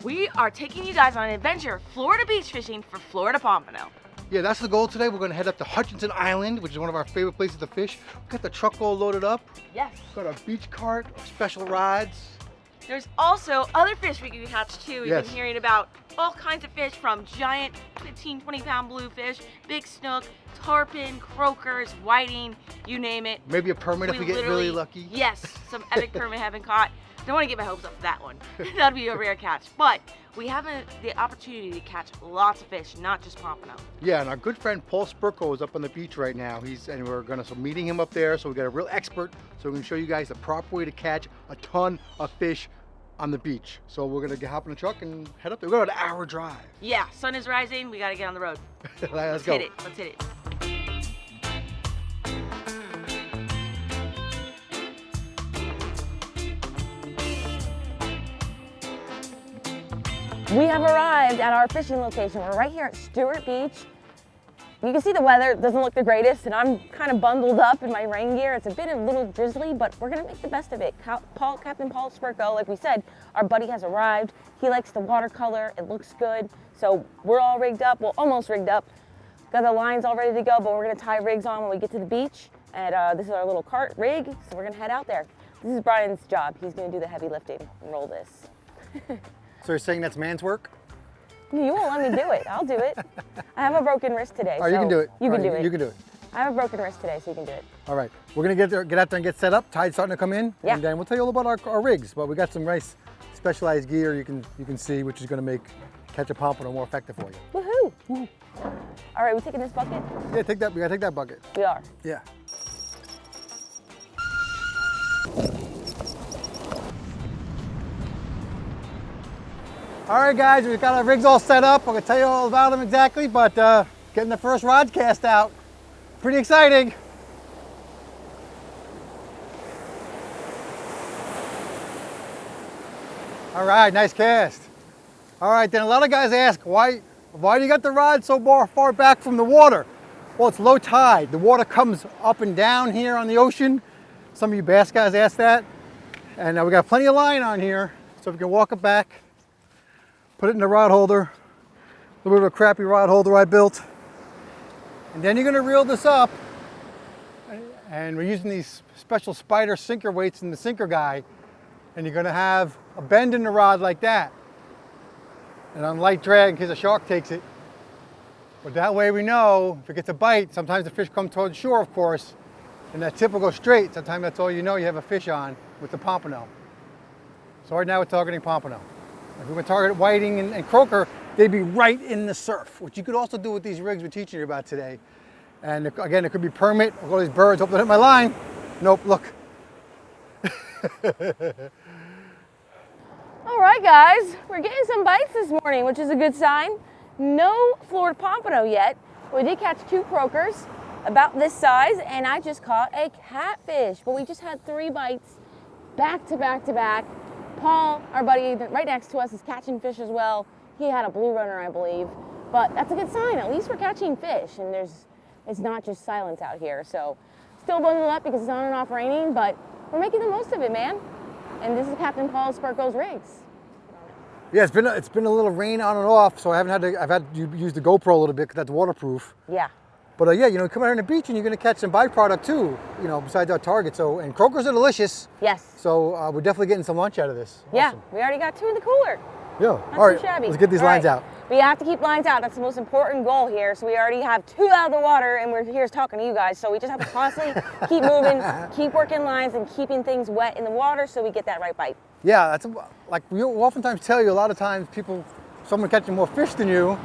We are taking you guys on an adventure Florida beach fishing for Florida pompano. Yeah, that's the goal today. We're gonna head up to Hutchinson Island, which is one of our favorite places to fish. We got the truck all loaded up. Yes. Got our beach cart, our special rods. There's also other fish we can catch too. We've Yes. been hearing about all kinds of fish, from giant 15, 20-pound bluefish, big snook, tarpon, croakers, whiting, you name it. Maybe a permit if we get really lucky. Yes, some epic permit haven't caught. Don't want to get my hopes up for that one. That'd be a rare catch. But we have the opportunity to catch lots of fish, not just pompano. Yeah, and our good friend Paul Spurko is up on the beach right now. And we're gonna meeting him up there, so we got a real expert, so we can show you guys the proper way to catch a ton of fish on the beach. So we're gonna hop in the truck and head up there. We're going an hour drive. Yeah, sun is rising. We got to get on the road. Let's go. Hit it. Let's hit it. We have arrived at our fishing location. We're right here at Stewart Beach. You can see the weather doesn't look the greatest, and I'm kind of bundled up in my rain gear. It's a little drizzly, but we're gonna make the best of it. Captain Paul Spurko, like we said, our buddy has arrived. He likes the watercolor, it looks good. So we're all rigged up, well, almost rigged up. Got the lines all ready to go, but we're gonna tie rigs on when we get to the beach. And this is our little cart rig, so we're gonna head out there. This is Brian's job. He's gonna do the heavy lifting and roll this. So you're saying that's man's work? You won't let me do it. I'll do it. I have a broken wrist today. Oh, you can do it. You can do it. You can do it. I have a broken wrist today, so you can do it. All right, we're gonna get out there and get set up. Tide's starting to come in, Yeah. and then we'll tell you all about our rigs. But we got some nice specialized gear you can see, which is gonna make catch a pompano more effective for you. Woohoo! Woo. All right, we taking this bucket? Yeah, take that. We gotta take that bucket. We are. Yeah. All right, guys, we've got our rigs all set up. I'm gonna tell you all about them exactly, but getting the first rods cast out, pretty exciting. All right, nice cast. All right, then a lot of guys ask, why do you got the rod so far back from the water? Well, it's low tide. The water comes up and down here on the ocean. Some of you bass guys ask that. And we got plenty of line on here, so we can walk it back, put it in the rod holder, a little bit of a crappy rod holder I built. And then you're gonna reel this up, and we're using these special spider sinker weights in the sinker guy, and you're gonna have a bend in the rod like that. And on light drag in case a shark takes it. But that way we know if it gets a bite, sometimes the fish come towards shore, of course, and that tip will go straight. Sometimes that's all you know, you have a fish on with the pompano. So right now we're targeting pompano. If we were to target whiting and croaker, they'd be right in the surf, which you could also do with these rigs we're teaching you about today. And again, it could be permit. Look at all these birds, hope they hit my line. Nope, look. All right, guys, we're getting some bites this morning, which is a good sign. No Florida pompano yet. We did catch 2 croakers about this size, and I just caught a catfish. But we just had 3 bites back to back to back. Paul, our buddy right next to us, is catching fish as well. He had a blue runner, I believe. But that's a good sign. At least we're catching fish, and it's not just silence out here. So still bundled up because it's on and off raining, but we're making the most of it, man. And this is Captain Paul Spurko's rigs. Yeah, it's been a little rain on and off, so I've had to use the GoPro a little bit because that's waterproof. Yeah. But yeah, you know, come out on the beach and you're gonna catch some byproduct too, you know, besides our target. So, and croakers are delicious. Yes. So we're definitely getting some lunch out of this. Yeah, Awesome. we already got 2 in the cooler. Yeah, Not all right, too shabby. let's get these All lines right. out. We have to keep lines out. That's the most important goal here. So we already have 2 out of the water, and we're here talking to you guys. So we just have to constantly keep moving, keep working lines, and keeping things wet in the water so we get that right bite. Yeah, that's like we'll oftentimes tell you, a lot of times someone catching more fish than you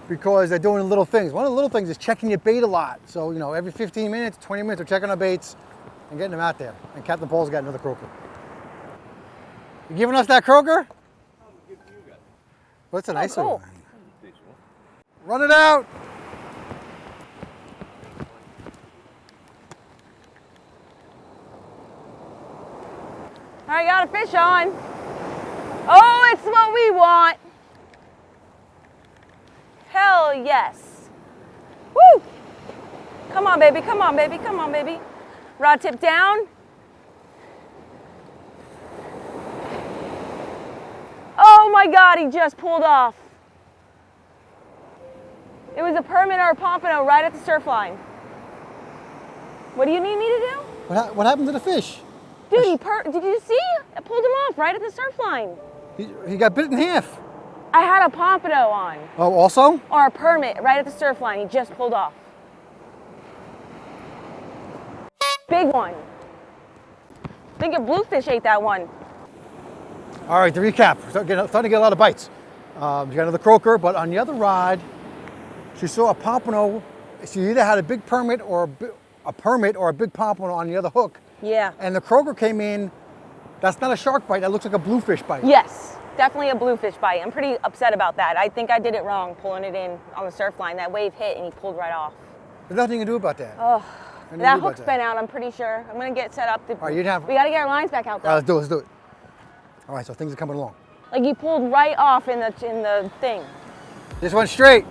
because they're doing little things. One of the little things is checking your bait a lot. So, you know, every 15 minutes, 20 minutes, we're checking our baits and getting them out there. And Captain Paul's got another croaker. You giving us that croaker? Well, that's a nicer cool. one. Run it out. I got a fish on. Oh, it's what we want. Hell yes. Woo! Come on, baby, come on, baby, come on, baby. Rod tip down. Oh, Oh my God, he just pulled off. It was a permit or a pompano right at the surf line. What do you need me to do? What happened to the fish? Dude, did you see? I pulled him off right at the surf line. He got bit in half. I had a pompano on. Oh, also? Or a permit right at the surf line. He just pulled off. Big one. I think a bluefish ate that one. All right, to recap, we're starting to get a lot of bites. You got another croaker, but on the other rod, she saw a pompano. She either had a big permit or a big pompano on the other hook. Yeah. And the croaker came in. That's not a shark bite. That looks like a bluefish bite. Yes, definitely a bluefish bite. I'm pretty upset about that. I think I did it wrong pulling it in on the surf line. That wave hit and he pulled right off. There's nothing to do about that. Oh, that hook's been out, I'm pretty sure. I'm going to get set up. All right, we got to get our lines back out though. All right, let's do it. All right, so things are coming along. Like you pulled right off in the thing. This went straight.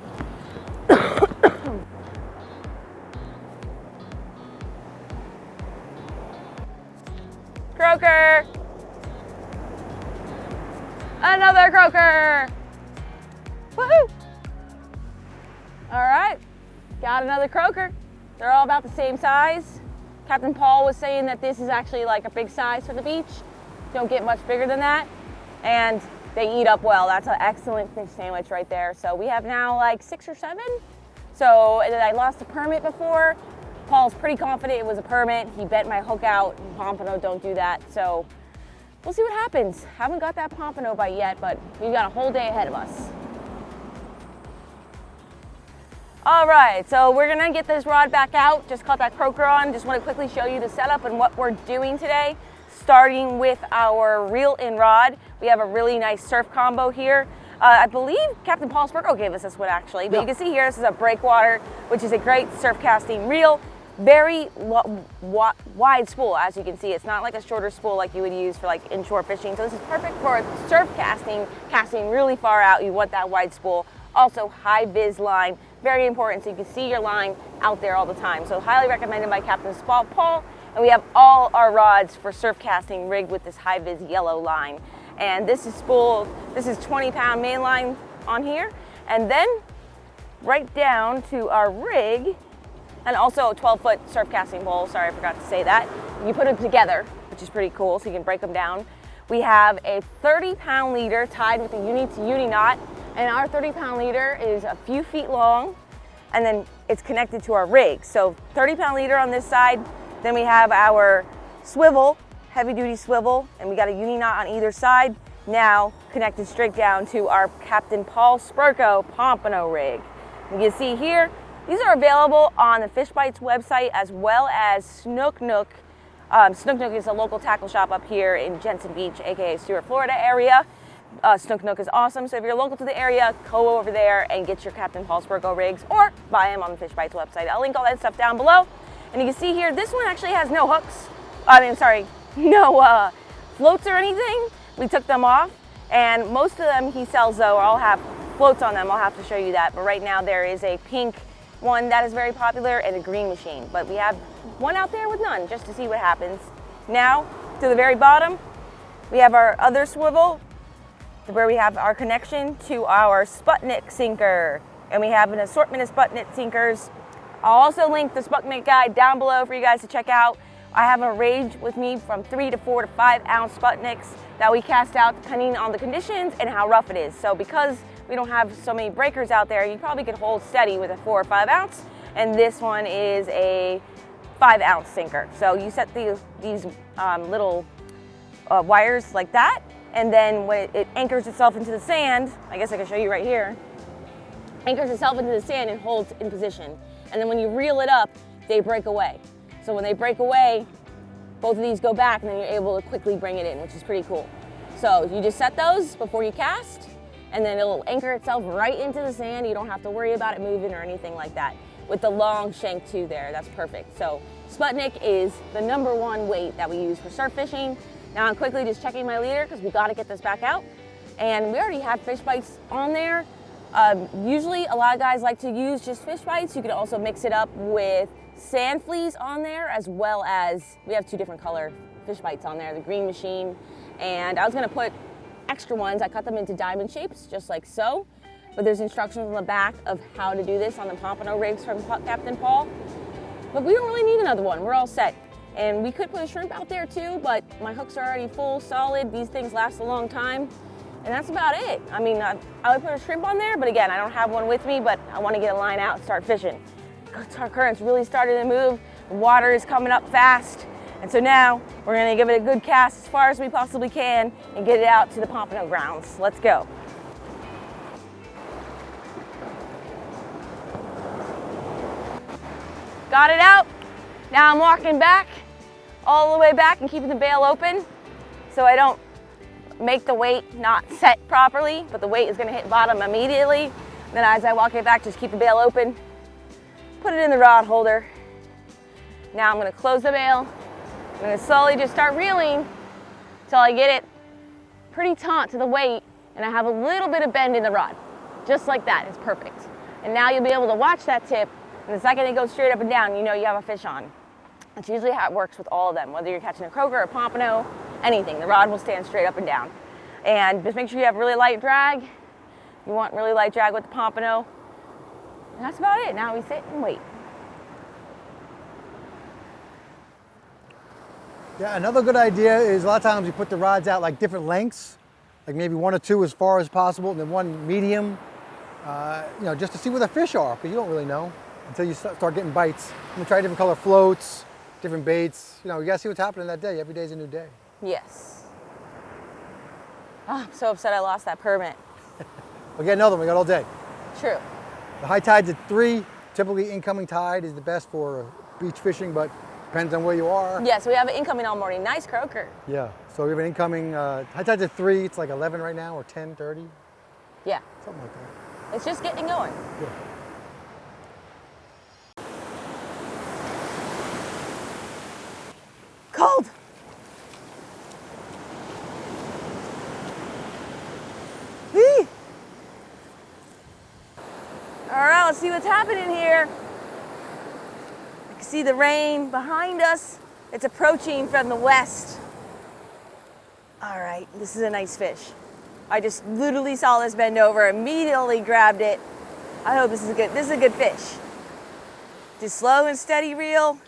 Croaker! Another croaker! Woohoo! All right, got another croaker. They're all about the same size. Captain Paul was saying that this is actually like a big size for the beach. Don't get much bigger than that. And they eat up well. That's an excellent fish sandwich right there. So we have now like 6 or 7. So I lost a permit before. Paul's pretty confident it was a permit. He bent my hook out. Pompano don't do that. So we'll see what happens. Haven't got that pompano bite yet, but we've got a whole day ahead of us. All right, so we're gonna get this rod back out. Just caught that croaker on. Just wanna quickly show you the setup and what we're doing today. Starting with our reel-in rod. We have a really nice surf combo here. I believe Captain Paul Spurko gave us this one actually, but you can see here, this is a breakwater, which is a great surf casting reel. Very wide spool, as you can see. It's not like a shorter spool like you would use for like inshore fishing. So this is perfect for surf casting really far out. You want that wide spool. Also high vis line, very important so you can see your line out there all the time. So highly recommended by Captain Paul. And we have all our rods for surf casting rigged with this high vis yellow line. And this is 20-pound main line on here. And then right down to our rig, and also a 12-foot surf casting pole. Sorry, I forgot to say that. You put them together, which is pretty cool, so you can break them down. We have a 30-pound leader tied with a uni-to-uni knot, and our 30-pound leader is a few feet long, and then it's connected to our rig. So 30-pound leader on this side, then we have our swivel, heavy-duty swivel, and we got a uni knot on either side, now connected straight down to our Captain Paul Spurko pompano rig. You can see here, these are available on the Fish Bites website as well as Snook Nook. Snook Nook is a local tackle shop up here in Jensen Beach, aka Stuart, Florida area. Snook Nook is awesome, so if you're local to the area, go over there and get your Captain Paul Spurko rigs or buy them on the Fish Bites website. I'll link all that stuff down below. And you can see here, this one actually has no hooks. No floats or anything. We took them off, and most of them he sells though all have floats on them. I'll have to show you that, but right now there is a pink one that is very popular and a green machine, but we have one out there with none just to see what happens. Now to the very bottom we have our other swivel where we have our connection to our Sputnik sinker, and we have an assortment of Sputnik sinkers. I'll also link the Sputnik guide down below for you guys to check out. I have a range with me from 3 to 4 to 5 ounce Sputniks that we cast out depending on the conditions and how rough it is. So because we don't have so many breakers out there, you probably could hold steady with a 4 or 5 ounce. And this one is a 5 ounce sinker. So you set these little wires like that, and then when it anchors itself into the sand, I guess I can show you right here, anchors itself into the sand and holds in position. And then when you reel it up, they break away. So when they break away, both of these go back and then you're able to quickly bring it in, which is pretty cool. So you just set those before you cast, and then it'll anchor itself right into the sand. You don't have to worry about it moving or anything like that. With the long shank too there, that's perfect. So Sputnik is the #1 weight that we use for surf fishing. Now I'm quickly just checking my leader because we got to get this back out. And we already have Fish Bites on there. Usually a lot of guys like to use just Fish Bites. You could also mix it up with sand fleas on there, as well as we have 2 different color Fish Bites on there, the green machine. And I was gonna put extra ones, I cut them into diamond shapes, just like so. But there's instructions on the back of how to do this on the pompano rigs from Captain Paul. But we don't really need another one, we're all set. And we could put a shrimp out there too, but my hooks are already full, solid. These things last a long time. And that's about it. I mean, I would put a shrimp on there, but again, I don't have one with me, but I want to get a line out and start fishing. Our current's really starting to move. The water is coming up fast. And so now we're going to give it a good cast as far as we possibly can and get it out to the pompano grounds. Let's go. Got it out. Now I'm walking back, all the way back, and keeping the bail open so I don't make the weight not set properly, but the weight is going to hit bottom immediately. Then as I walk it back, just keep the bail open, put it in the rod holder. Now I'm going to close the bail. I'm going to slowly just start reeling until I get it pretty taut to the weight and I have a little bit of bend in the rod. Just like that, it's perfect. And now you'll be able to watch that tip, and the second it goes straight up and down, you know you have a fish on. That's usually how it works with all of them, whether you're catching a croaker, a pompano, anything. The rod will stand straight up and down. And just make sure you have really light drag. You want really light drag with the pompano. And that's about it. Now we sit and wait. Yeah, another good idea is a lot of times you put the rods out like different lengths, like maybe 1 or 2 as far as possible, and then 1 medium, you know, just to see where the fish are, because you don't really know until you start getting bites. I'm gonna try different color floats, different baits. You know, you gotta see what's happening that day. Every day's a new day. Yes. Oh, I'm so upset I lost that permit. We'll get another one, we got all day. True. The high tide's at 3. Typically incoming tide is the best for beach fishing, but depends on where you are. Yes, we have an incoming all morning. Nice croaker. Yeah, so we have an incoming, high tide's at 3, it's like 11 right now, or 10:30. Yeah. Something like that. It's just getting going. Yeah. Cold. Whee! All right, let's see what's happening here. I can see the rain behind us. It's approaching from the west. All right, this is a nice fish. I just literally saw this bend over, immediately grabbed it. I hope this is a good fish. Just slow and steady reel.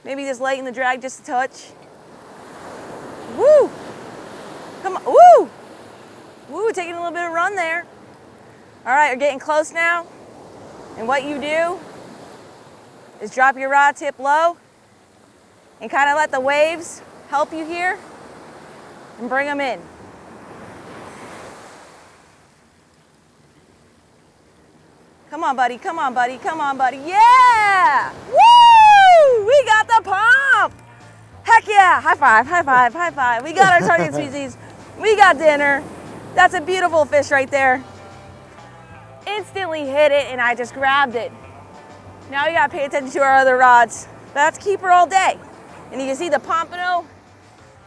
Maybe just lighten the drag just a touch. Woo! Come on, woo! Woo, taking a little bit of run there. All right, we're getting close now. And what you do is drop your rod tip low and kind of let the waves help you here and bring them in. Come on, buddy, come on, buddy, come on, buddy. Yeah! Woo! We got the pump! Heck yeah! High five, high five, high five. We got our target species. We got dinner. That's a beautiful fish right there. Instantly hit it and I just grabbed it. Now we gotta pay attention to our other rods. That's keeper all day. And you can see the pompano,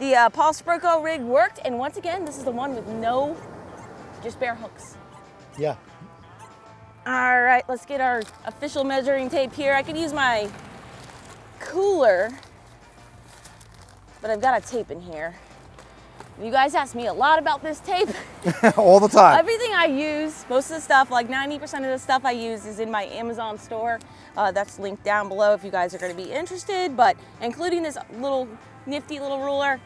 the Paul Sprocco rig worked. And once again, this is the one with no, just bare hooks. Yeah. All right, let's get our official measuring tape here. I could use my cooler, but I've got a tape in here. You guys ask me a lot about this tape. All the time. Everything I use, most of the stuff, like 90% of the stuff I use is in my Amazon store. That's linked down below if you guys are gonna be interested, but including this little nifty little ruler.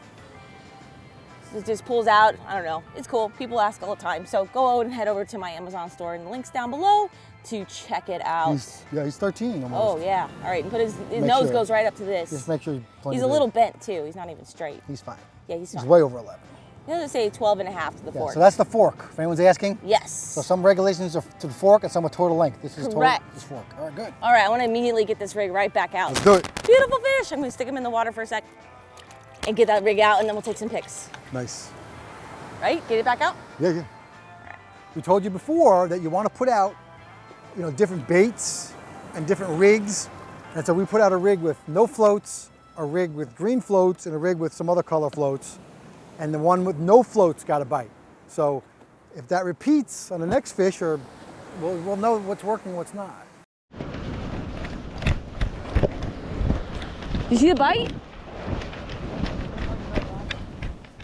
It just pulls out, I don't know, it's cool. People ask all the time. So go out and head over to my Amazon store and the link's down below to check it out. He's 13 almost. Oh yeah, all right, and put his nose goes right up to this. Just make sure he's a little bent too, he's not even straight. He's fine. Yeah, he's fine. He's way over 11. I'm gonna say 12 and a half to the fork. So that's the fork, if anyone's asking. Yes. So some regulations are to the fork and some are total length. This is correct. Total, this fork. All right, good. All right, I wanna immediately get this rig right back out. Let's do it. Beautiful fish. I'm gonna stick him in the water for a sec and get that rig out and then we'll take some pics. Nice. Right, get it back out? Yeah, yeah. We told you before that you want to put out, you know, different baits and different rigs. And so we put out a rig with no floats, a rig with green floats, and a rig with some other color floats. And the one with no floats got a bite. So if that repeats on the next fish, or we'll know what's working, what's not. You see the bite?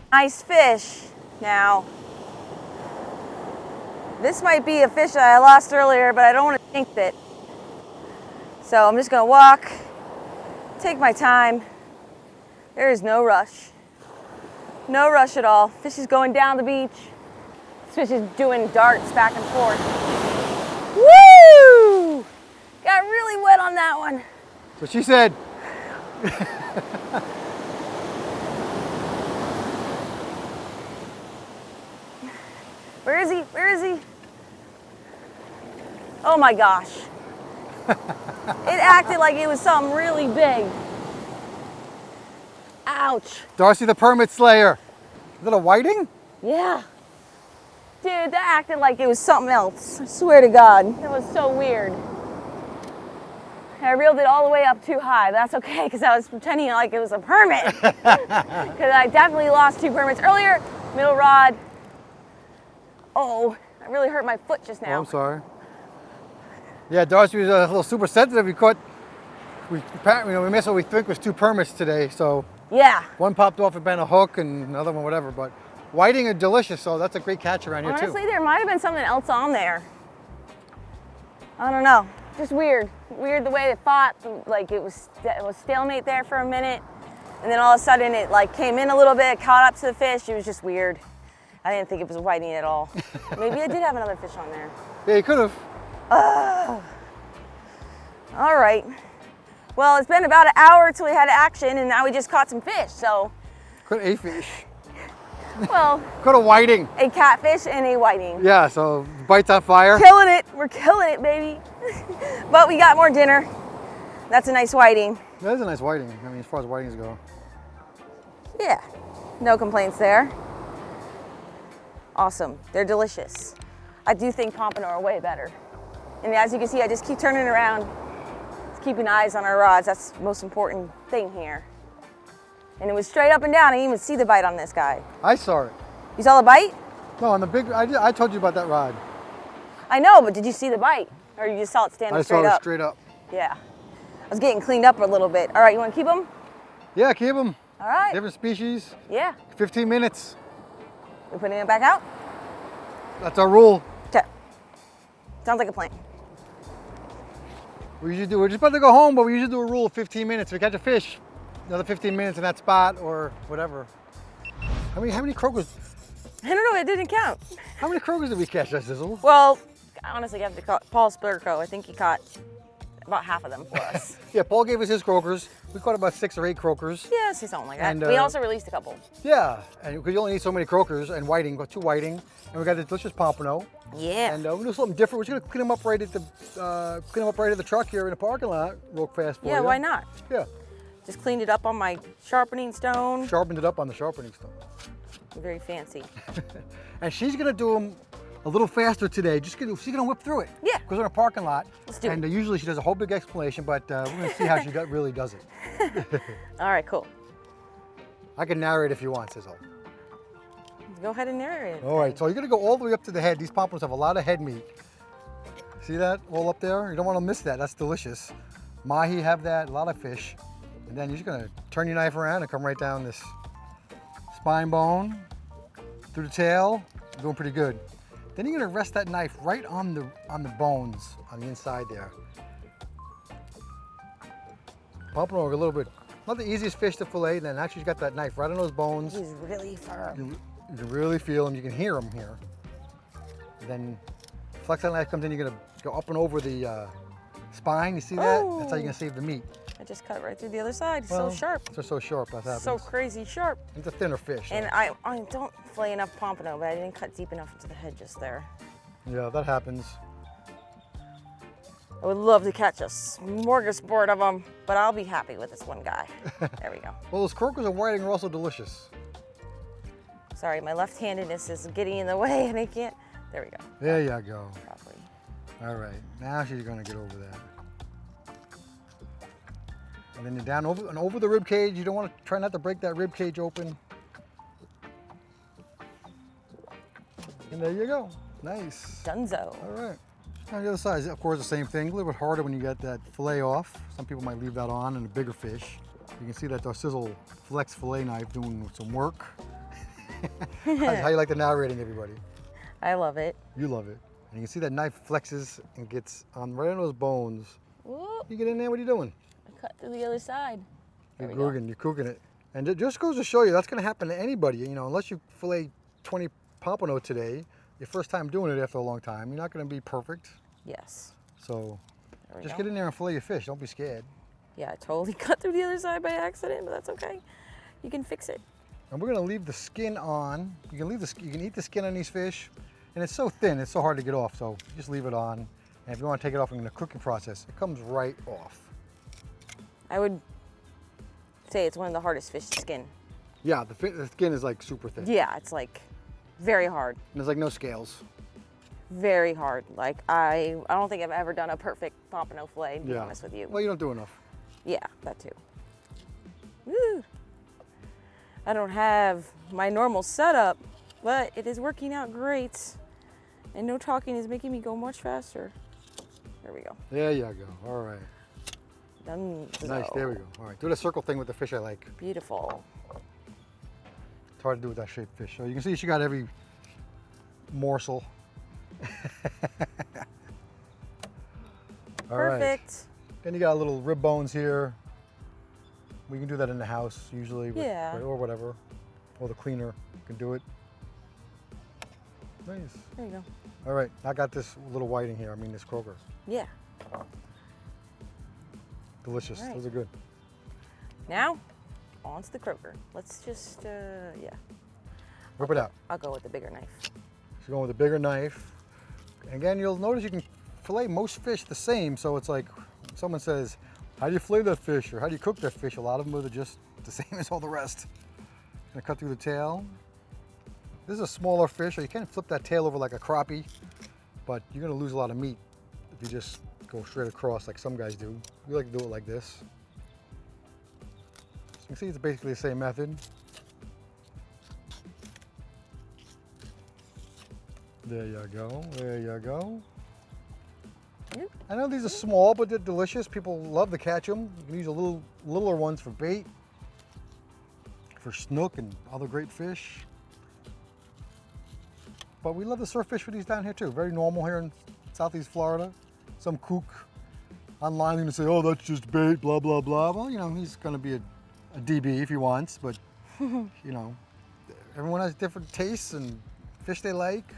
Nice fish. Now, This might be a fish that I lost earlier, but I don't want to jinx it. So I'm just gonna walk, take my time. There is no rush. No rush at all. Fish is going down the beach. This fish is doing darts back and forth. Woo! Got really wet on that one. That's what she said. Where is he? Where is he? Oh my gosh. It acted like it was something really big. Ouch. Darcy the Permit Slayer. Is that a whiting? Yeah. Dude, that acted like it was something else. I swear to God. That was so weird. I reeled it all the way up too high. That's okay, because I was pretending like it was a permit. Because I definitely lost 2 permits earlier. Middle rod. Oh, I really hurt my foot just now. Oh, I'm sorry. Yeah, Darcy was a little super sensitive. We missed what we think was 2 permits today. So Yeah. one popped off and bent a hook, and another one whatever. But whiting are delicious, so that's a great catch around here too. Honestly, there might have been something else on there. I don't know. Just weird. Weird the way it fought. Like it was stalemate there for a minute, and then all of a sudden it like came in a little bit, caught up to the fish. It was just weird. I didn't think it was a whiting at all. Maybe I did have another fish on there. Yeah, you could have. All right. Well, it's been about an hour till we had action, and now we just caught some fish. So, Could have a fish. well, Could have whiting. a catfish and a whiting. Yeah, so bites on fire. Killing it. We're killing it, baby. But we got more dinner. That's a nice whiting. That is a nice whiting. I mean, as far as whitings go. Yeah. No complaints there. Awesome. They're delicious. I do think pompano are way better. And as you can see, I just keep turning around, just keeping eyes on our rods. That's the most important thing here. And it was straight up and down. I didn't even see the bite on this guy. I saw it. You saw the bite? No, on the big, I told you about that rod. I know, but did you see the bite? Or you just saw it standing straight up? I saw it straight up. Yeah. I was getting cleaned up a little bit. All right, you want to keep them? Yeah, keep them. All right. Different species. Yeah. 15 minutes. We're putting it back out? That's our rule. Okay. Sounds like a plan. We're just about to go home, but we usually do a rule of 15 minutes. We catch a fish, another 15 minutes in that spot or whatever. How many croakers? I don't know, it didn't count. How many croakers did we catch, Darcizzle? Well, honestly, you have to call Paul Spurco. I think he caught about half of them for us. Yeah, Paul gave us his croakers. We caught about 6 or 8 croakers. Yeah, see something like that. And, we also released a couple. Yeah, and because you only need so many croakers and whiting, got 2 whiting, and we got the delicious pompano. Yeah. And we'll do something different. We're just gonna clean them up right at the truck here in the parking lot, real fast for you. Yeah, why not? Yeah. Just cleaned it up on my sharpening stone. Sharpened it up on the sharpening stone. Very fancy. And she's gonna do them a little faster today. She's gonna whip through it. Yeah. Because we're in a parking lot. Let's do it. And usually she does a whole big explanation, but we're gonna see how she really does it. All right, cool. I can narrate if you want, Sizzle. Go ahead and narrate. All right, so you're gonna go all the way up to the head. These pompanos have a lot of head meat. See that all up there? You don't want to miss that. That's delicious. Mahi have that, a lot of fish. And then you're just gonna turn your knife around and come right down this spine bone, through the tail. You're doing pretty good. Then you're gonna rest that knife right on the bones on the inside there. Pompano are a little bit, not the easiest fish to fillet. Then actually you got that knife right on those bones. He's really firm. You can really feel them. You can hear them here. Then flex that knife comes in. You're gonna go up and over the spine. You see that? Oh. That's how you're gonna save the meat. I just cut right through the other side. It's Well, so sharp. They're so sharp. That happens. So crazy sharp. It's a thinner fish. And I don't fillet enough pompano, but I didn't cut deep enough into the head just there. Yeah, that happens. I would love to catch a smorgasbord of them, but I'll be happy with this one guy. There we go. Well, those croakers and whiting are also delicious. Sorry, my left-handedness is getting in the way and I can't. There we go. There you go. Properly. All right, now she's gonna get over that. And then you're down over the rib cage. You don't want to try not to break that rib cage open. And there you go. Nice. Dunzo. All right. Now the other side is, of course, the same thing. A little bit harder when you get that fillet off. Some people might leave that on in a bigger fish. You can see that Darcizzle Flex fillet knife doing some work. How you like the narrating, everybody? I love it. You love it. And you can see that knife flexes and gets on right on those bones. Whoop. You get in there, what are you doing? I cut through the other side. There You're cooking it. And it just goes to show you that's going to happen to anybody. You know, unless you fillet 20 pompano today, your first time doing it after a long time, you're not going to be perfect. Yes. So just go. get in there and fillet your fish. Don't be scared. Yeah, I totally cut through the other side by accident, but that's okay. You can fix it. And we're going to leave the skin on. You can eat the skin on these fish, and it's so thin, it's so hard to get off. So just leave it on. And if you want to take it off in the cooking process, it comes right off. I would say it's one of the hardest fish to skin. Yeah, the skin is like super thin. Yeah, it's like very hard. And there's like no scales. Very hard. Like I don't think I've ever done a perfect pompano fillet, to be honest with you. Well, you don't do enough. Yeah, that too. Woo. I don't have my normal setup, but it is working out great. And no talking is making me go much faster. There we go. There you go. All right. Done. Nice. There we go. All right. Do the circle thing with the fish I like. Beautiful. It's hard to do with that shaped fish. So you can see she got every morsel. All right. Perfect. Then you got little rib bones here. We can do that in the house usually, or whatever. Or the cleaner can do it. Nice. There you go. All right, I got this little whiting here. I mean this croaker. Yeah. Delicious. All right. Those are good. Now, on to the croaker. Let's just, yeah. Rip it out. I'll go with the bigger knife. She's going with a bigger knife. And again, you'll notice you can fillet most fish the same. So it's like someone says, how do you fillet that fish or how do you cook that fish? A lot of them are just the same as all the rest. Gonna cut through the tail. This is a smaller fish, so you can't flip that tail over like a crappie, but you're gonna lose a lot of meat if you just go straight across like some guys do. We like to do it like this. So you can see it's basically the same method. There you go, there you go. Yep. I know these are small, but they're delicious. People love to catch them. You can use a littler ones for bait, for snook and other great fish. But we love to surf fish for these down here too. Very normal here in Southeast Florida. Some kook online is gonna say, oh, that's just bait, blah, blah, blah. Well, you know, he's gonna be a DB if he wants, but you know, everyone has different tastes and fish they like.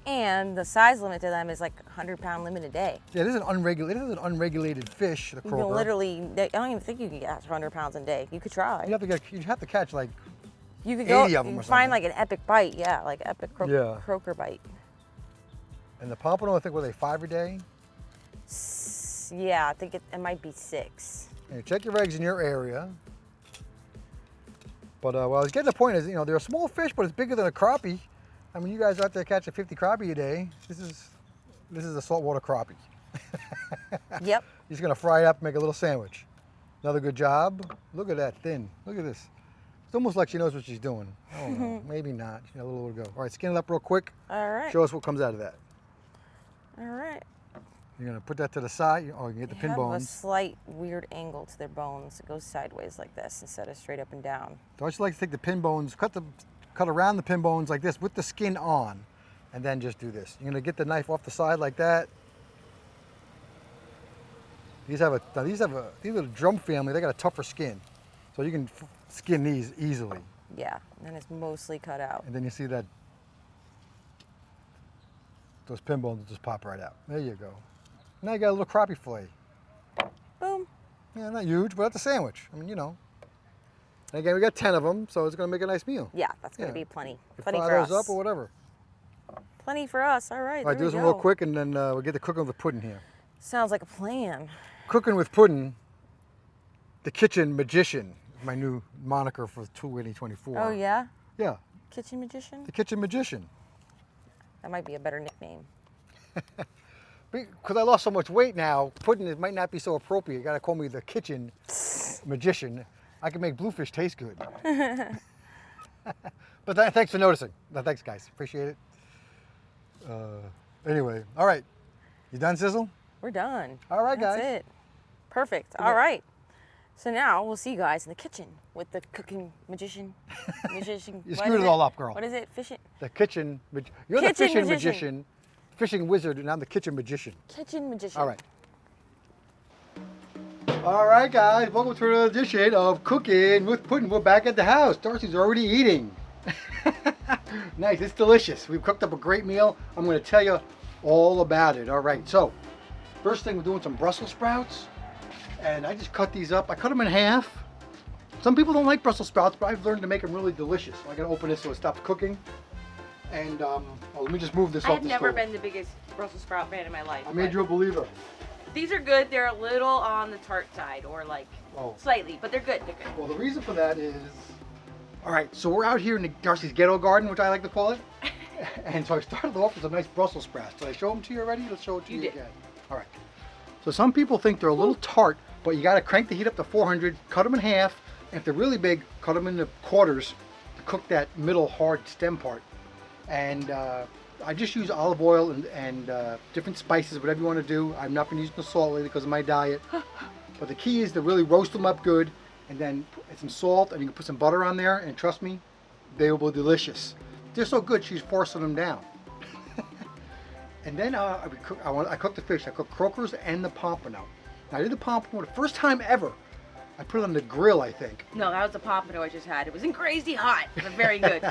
And the size limit to them is like 100-pound limit a day. Yeah, it is an unregulated fish, the You croaker. can literally, I don't even think you can catch 100 pounds a day. You could try. You have to catch like You could 80 go, of them you or can find something. like an epic bite, yeah, like epic croaker bite. And the pompano, I think, were they 5 a day? Yeah, I think it might be 6. And you check your eggs in your area. But what I was getting the point is, you know, they're a small fish, but it's bigger than a crappie. I mean, you guys are out there catching 50 crappie a day. This is a saltwater crappie. Yep. You're just gonna fry it up, make a little sandwich. Another good job. Look at that thin. Look at this. It's almost like she knows what she's doing. Oh no, maybe not. She got a little to go. All right, skin it up real quick. All right. Show us what comes out of that. All right. You're gonna put that to the side. Oh, you can get the pin Have a bones. slight weird angle to their bones. It goes sideways like this instead of straight up and down. So I just like to take the pin bones, cut around the pin bones like this with the skin on, and then just do this. You're gonna get the knife off the side like that. These are the drum family. They got a tougher skin, so you can skin these easily. Yeah, and it's mostly cut out. And then you see that those pin bones will just pop right out. There you go. Now you got a little crappie fillet. Boom. Yeah, not huge, but that's a sandwich. I mean, you know. And again, we got 10 of them, so it's gonna make a nice meal. Yeah, that's gonna Yeah. be plenty. You Plenty fry for those us. up or whatever. Plenty for us. All right. All right, there do this we one real go. quick, and then we'll get to cooking with pudding here. Sounds like a plan. Cooking with pudding, the kitchen magician, is my new moniker for 2024. Oh yeah. Yeah, Kitchen magician. the kitchen magician. That might be a better nickname. Because I lost so much weight now, pudding it might not be so appropriate. You gotta call me the kitchen magician. I can make bluefish taste good. But thanks for noticing. Thanks, guys. Appreciate it. Anyway, all right. You done, Sizzle? We're done. All right, That's guys. it. Perfect. All right. So now we'll see you guys in the kitchen with the cooking magician. You what screwed is it all up, girl. What is it? Fishing? The kitchen. You're Kitchen the fishing magician. magician, fishing wizard, and I'm the kitchen magician. Kitchen magician. All right. All right, guys. Welcome to another edition of Cooking with Pudding. We're back at the house. Darcy's already eating. Nice. It's delicious. We've cooked up a great meal. I'm going to tell you all about it. All right. So, first thing, we're doing some Brussels sprouts. And I just cut these up. I cut them in half. Some people don't like Brussels sprouts, but I've learned to make them really delicious. So I'm going to open this so it stops cooking. And let me just move this off the stove. I've never been the biggest Brussels sprout fan in my life. I made you a believer. These are good. They're a little on the tart side, or like slightly, but they're good. They're good. Well, the reason for that is, all right, so we're out here in Darcy's ghetto garden, which I like to call it. And so I started off with some nice Brussels sprouts. Did I show them to you already? Let's show it to you again. All right. So some people think they're a little tart, but you got to crank the heat up to 400, cut them in half, and if they're really big, cut them into quarters to cook that middle hard stem part. And I just use olive oil and different spices, whatever you want to do. I've not been using the salt lately because of my diet. But the key is to really roast them up good, and then put some salt, and you can put some butter on there, and trust me, they will be delicious. They're so good, she's forcing them down. And then I cooked the fish. I cooked croakers and the pompano. Now, I did the pompano the first time ever. I put it on the grill, I think. No, that was the pompano I just had. It wasn't crazy hot, but very good.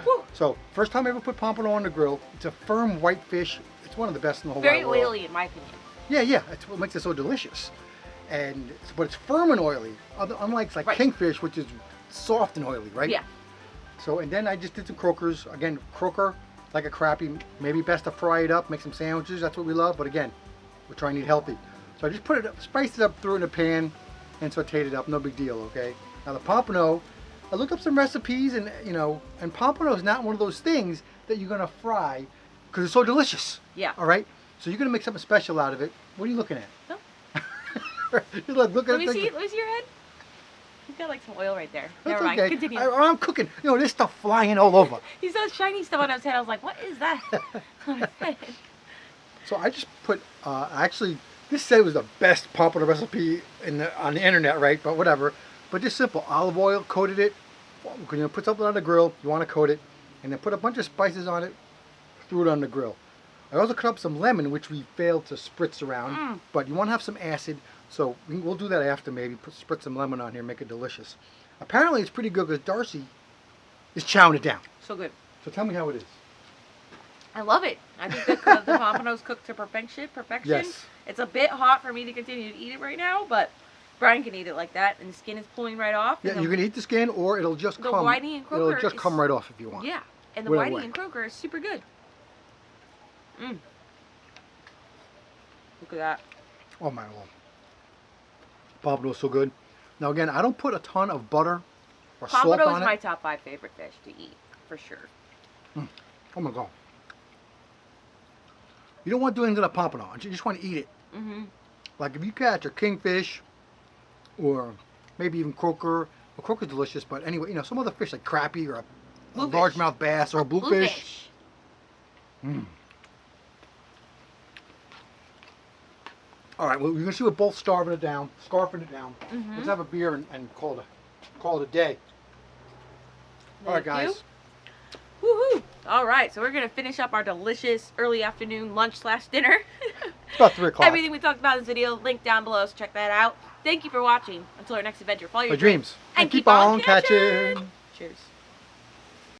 Woo. So, first time I ever put pompano on the grill. It's a firm white fish. It's one of the best in the whole Very wide world. oily, in my opinion. Yeah. That's what makes it so delicious. But it's firm and oily, unlike kingfish, which is soft and oily, right? Yeah. So, and then I just did some croakers. Again, croaker, like a crappie, maybe best to fry it up, make some sandwiches. That's what we love. But again, we're trying to eat healthy. So I just put it up, spiced it up, threw it in a pan, and sauteed it up. No big deal, okay? Now the pompano, I looked up some recipes, and and pompano is not one of those things that you're gonna fry because it's so delicious. Yeah. All right. So you're gonna make something special out of it. What are you looking at? No. You're like, look at Let me see your head. You've got like some oil right there. That's Never mind. okay. Continue. I'm cooking. There's stuff flying all over. He saw shiny stuff on his head. I was like, what is that? On his head. So I just put, actually, this said it was the best pompano recipe on the internet, right? But whatever. But just simple. Olive oil, coated it. When you put something on the grill, you want to coat it. And then put a bunch of spices on it. Threw it on the grill. I also cut up some lemon, which we failed to spritz around. But you want to have some acid. So we'll do that after maybe. Spritz some lemon on here, make it delicious. Apparently it's pretty good because Darcy is chowing it down. So good. So tell me how it is. I love it. I think the pompano's cooked to perfection. Yes. It's a bit hot for me to continue to eat it right now, but Brian can eat it like that, and the skin is pulling right off. Yeah, you can eat the skin, or it'll just come. Whiting and croaker. It'll just come right off if you want. Yeah, and the whiting and croaker is super good. Look at that. Oh my lord. Pompano is so good. Now again, I don't put a ton of butter or salt on it. Pompano is my top 5 favorite fish to eat, for sure. Oh my god. You don't want to do anything to the pompano. You just want to eat it. Like if you catch a kingfish, or maybe even croaker. Well, croaker's delicious, but anyway, some other fish like crappie or a largemouth bass or a bluefish. All right, well, you're gonna see we're both scarfing it down. Let's have a beer and call it a day. All right, guys. Woohoo! All right, so we're gonna finish up our delicious early afternoon lunch/dinner. It's about 3 o'clock. Everything we talked about in this video, link down below, so check that out. Thank you for watching. Until our next adventure, follow your dreams and keep on catching. Cheers.